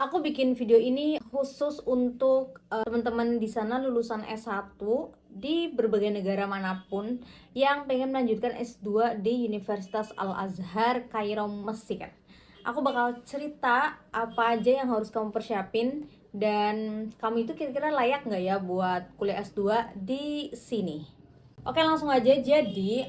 Aku bikin video ini khusus untuk teman-teman di sana lulusan S1 di berbagai negara manapun yang pengen melanjutkan S2 di Universitas Al-Azhar, Kairo, Mesir. Aku bakal cerita apa aja yang harus kamu persiapin dan kamu itu kira-kira layak nggak ya buat kuliah S2 di sini. Oke, langsung aja. Jadi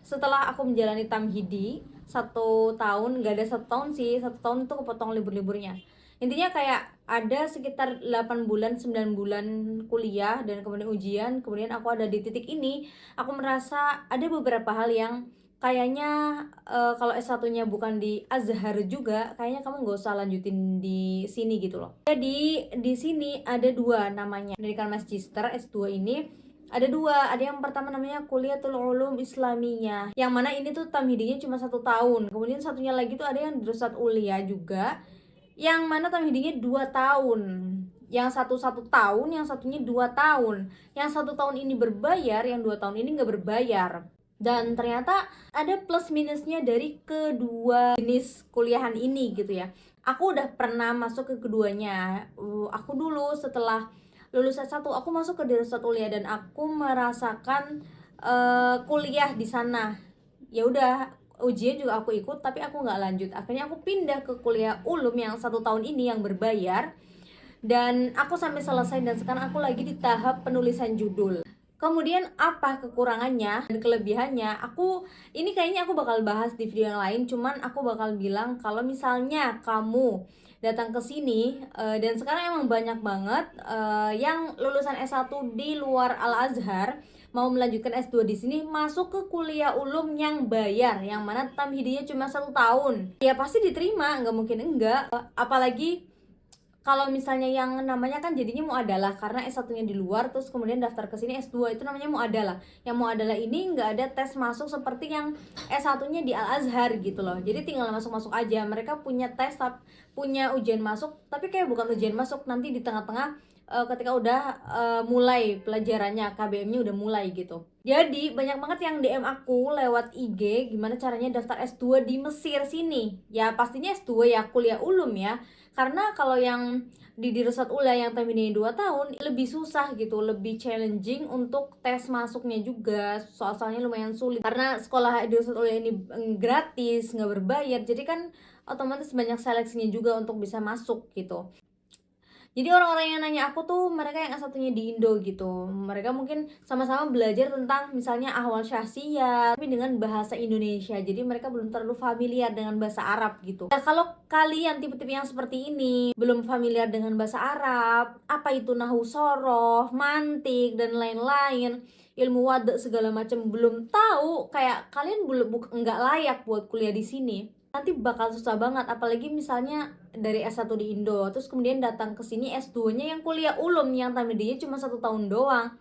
setelah aku menjalani tamhidi 1 tahun, nggak ada 1 tahun sih, 1 tahun itu kepotong libur-liburnya. Intinya kayak ada sekitar 8 bulan 9 bulan kuliah dan kemudian ujian, kemudian aku ada di titik ini. Aku merasa ada beberapa hal yang kayaknya kalau S1-nya bukan di Azhar juga, kayaknya kamu nggak usah lanjutin di sini gitu loh. Jadi di sini ada dua namanya pendidikan magister S2 ini. Ada dua, ada yang pertama namanya Kuliatul Ulum Islamiyah, yang mana ini tuh tamhidinya cuma 1 tahun. Kemudian satunya lagi tuh ada yang Drusat Ulia juga, yang mana tamhidinya 2 tahun. Yang satu 1 tahun, yang satunya 2 tahun. Yang 1 tahun ini berbayar, yang 2 tahun ini nggak berbayar. Dan ternyata ada plus minusnya dari kedua jenis kuliahan ini gitu ya. Aku udah pernah masuk ke keduanya. Aku dulu setelah lulus S1 aku masuk ke Dirasat Ulia dan aku merasakan kuliah di sana. Ya udah, ujian juga aku ikut tapi aku nggak lanjut. Akhirnya aku pindah ke kuliah ulum yang 1 tahun ini yang berbayar, dan aku sampai selesai dan sekarang aku lagi di tahap penulisan judul. Kemudian apa kekurangannya dan kelebihannya? Ini kayaknya aku bakal bahas di video yang lain, cuman aku bakal bilang kalau misalnya kamu datang ke sini dan sekarang emang banyak banget yang lulusan S1 di luar Al-Azhar mau melanjutkan S2 di sini, masuk ke kuliah ulum yang bayar, yang mana tamhidinya cuma 1 tahun. Ya pasti diterima, nggak mungkin enggak. Apalagi kalau misalnya yang namanya kan jadinya muadalah, karena S1-nya di luar terus kemudian daftar ke sini S2, itu namanya muadalah. Yang muadalah ini nggak ada tes masuk seperti yang S1-nya di Al-Azhar gitu loh. Jadi tinggal masuk-masuk aja. Mereka punya tes, punya ujian masuk, tapi kayak bukan ujian masuk, nanti di tengah-tengah ketika udah mulai pelajarannya, KBM-nya udah mulai gitu. Jadi banyak banget yang DM aku lewat IG gimana caranya daftar S2 di Mesir sini. Ya pastinya S2 ya, kuliah ulum ya. Karena kalau yang di Dirasat Ulia yang termini 2 tahun lebih susah gitu, lebih challenging untuk tes masuknya juga. Soal-soalnya lumayan sulit karena sekolah Dirasat Ulia ini gratis, nggak berbayar. Jadi kan otomatis banyak seleksinya juga untuk bisa masuk gitu. Jadi orang-orang yang nanya aku tuh mereka yang S1-nya di Indo gitu. Mereka mungkin sama-sama belajar tentang misalnya ahwal syahsiyah tapi dengan bahasa Indonesia. Jadi mereka belum terlalu familiar dengan bahasa Arab gitu. Nah, kalau kalian tipe-tipe yang seperti ini belum familiar dengan bahasa Arab, apa itu nahwu sorof, mantik dan lain-lain, ilmu wad segala macam belum tahu, kayak kalian belum nggak layak buat kuliah di sini. Nanti bakal susah banget, apalagi misalnya dari S1 di Indo terus kemudian datang ke sini S2-nya yang kuliah ulum yang tamedinya cuma 1 tahun doang.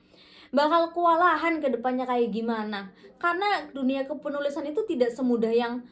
Bakal kewalahan ke depannya kayak gimana, karena dunia kepenulisan itu tidak semudah yang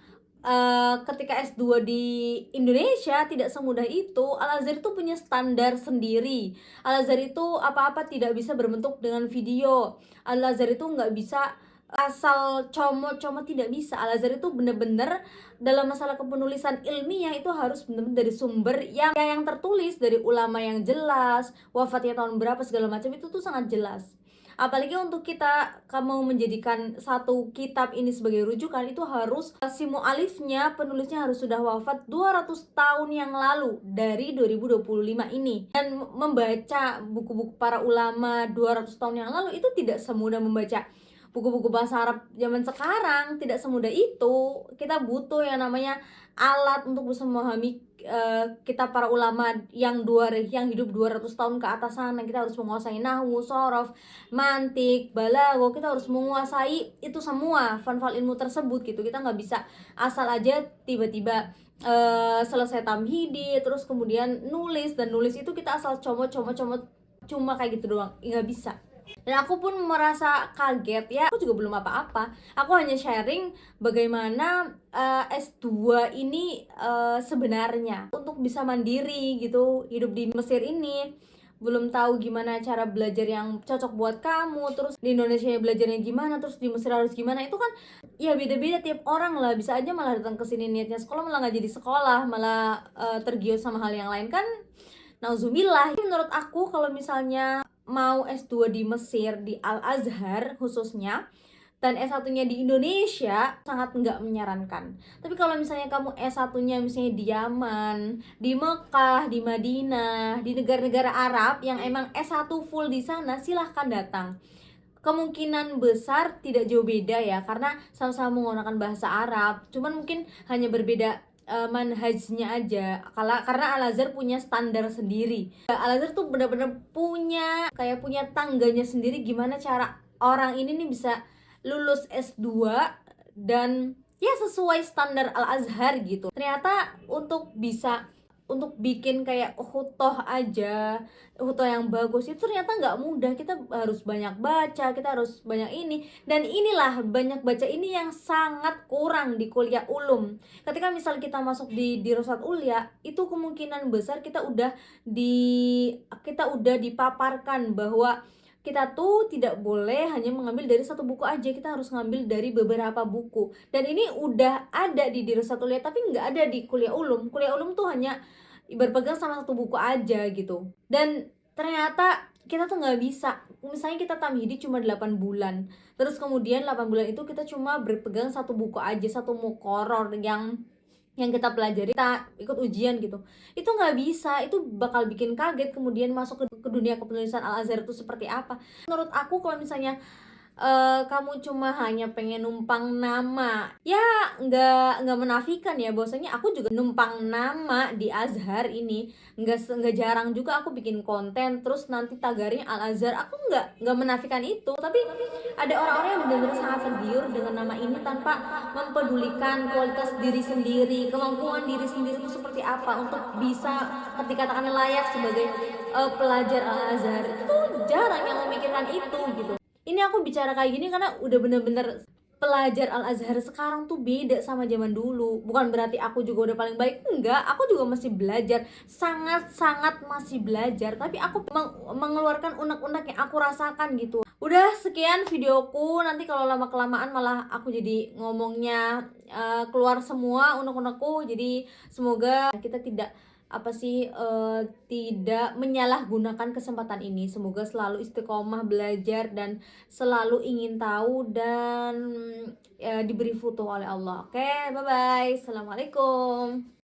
ketika S2 di Indonesia, tidak semudah itu. Al-Azhar itu punya standar sendiri. Al-Azhar itu apa-apa tidak bisa berbentuk dengan video. Al-Azhar itu nggak bisa asal comot-comot, tidak bisa. Al-Azhar itu bener-bener dalam masalah kepenulisan ilmiah itu harus bener-bener dari sumber yang tertulis, dari ulama yang jelas, wafatnya tahun berapa segala macam itu tuh sangat jelas. Apalagi untuk kita, kamu menjadikan satu kitab ini sebagai rujukan, itu harus si mu'alifnya, penulisnya harus sudah wafat 200 tahun yang lalu dari 2025 ini. Dan membaca buku-buku para ulama 200 tahun yang lalu itu tidak semudah membaca buku-buku bahasa Arab zaman sekarang, tidak semudah itu. Kita butuh yang namanya alat untuk bisa memahami kita para ulama yang hidup 200 tahun ke atas sana. Kita harus menguasai nahwu, sorof, mantik, balaghah. Kita harus menguasai itu semua, fal ilmu tersebut gitu. Kita nggak bisa asal aja tiba-tiba selesai tamhidi terus kemudian nulis, dan nulis itu kita asal comot cuma kayak gitu doang, nggak bisa. Dan aku pun merasa kaget ya, aku juga belum apa-apa. Aku hanya sharing bagaimana S2 ini sebenarnya untuk bisa mandiri gitu, hidup di Mesir ini belum tahu gimana cara belajar yang cocok buat kamu, terus di Indonesia belajarnya gimana, terus di Mesir harus gimana, itu kan ya beda-beda tiap orang lah. Bisa aja malah datang ke sini niatnya sekolah malah nggak jadi sekolah, malah tergiur sama hal yang lain kan. Nauzubillah. Menurut aku kalau misalnya mau S2 di Mesir, di Al-Azhar khususnya, dan S1-nya di Indonesia, sangat nggak menyarankan. Tapi kalau misalnya kamu S1-nya misalnya di Yaman, di Mekah, di Madinah, di negara-negara Arab yang emang S1 full di sana, silahkan datang. Kemungkinan besar tidak jauh beda ya, karena sama-sama menggunakan bahasa Arab, cuman mungkin hanya berbeda manhajnya aja. Karena Al-Azhar punya standar sendiri. Al-Azhar tuh benar-benar punya tangganya sendiri, gimana cara orang ini nih bisa lulus S2 dan ya sesuai standar Al-Azhar gitu. Ternyata untuk bikin kayak hutoh aja, hutoh yang bagus itu ternyata nggak mudah. Kita harus banyak baca, kita harus banyak ini, dan inilah banyak baca ini yang sangat kurang di kuliah ulum. Ketika misal kita masuk di Dirasat Ulia, itu kemungkinan besar kita udah dipaparkan bahwa kita tuh tidak boleh hanya mengambil dari satu buku aja, kita harus ngambil dari beberapa buku. Dan ini udah ada di Dirasat Ulia, tapi nggak ada di kuliah ulum. Kuliah ulum tuh hanya berpegang sama satu buku aja gitu. Dan ternyata kita tuh nggak bisa. Misalnya kita tamhidi cuma 8 bulan, terus kemudian 8 bulan itu kita cuma berpegang satu buku aja, satu muqarrar yang kita pelajari, kita ikut ujian gitu. Itu nggak bisa, itu bakal bikin kaget kemudian masuk ke dunia kepenulisan Al-Azhar itu seperti apa. Menurut aku kalau misalnya kamu cuma hanya pengen numpang nama, ya nggak menafikan ya, bahwasanya aku juga numpang nama di Azhar ini. Nggak jarang juga aku bikin konten terus nanti tagarnya Al-Azhar. Aku nggak menafikan itu, tapi ada orang-orang yang benar-benar sangat tergiur dengan nama ini tanpa mempedulikan kualitas diri sendiri, kemampuan diri sendiri itu seperti apa untuk bisa dikatakan layak sebagai pelajar Al-Azhar. Itu jarang yang memikirkan itu gitu. Ini aku bicara kayak gini karena udah bener-bener pelajar Al-Azhar sekarang tuh beda sama zaman dulu. Bukan berarti aku juga udah paling baik, enggak. Aku juga masih belajar, sangat-sangat masih belajar. Tapi aku mengeluarkan unek-unek yang aku rasakan gitu. Udah sekian videoku, nanti kalau lama-kelamaan malah aku jadi ngomongnya keluar semua unek-unekku. Jadi semoga kita tidak menyalahgunakan kesempatan ini. Semoga selalu istiqomah belajar dan selalu ingin tahu dan diberi futuh oleh Allah. Oke, bye bye. Assalamualaikum.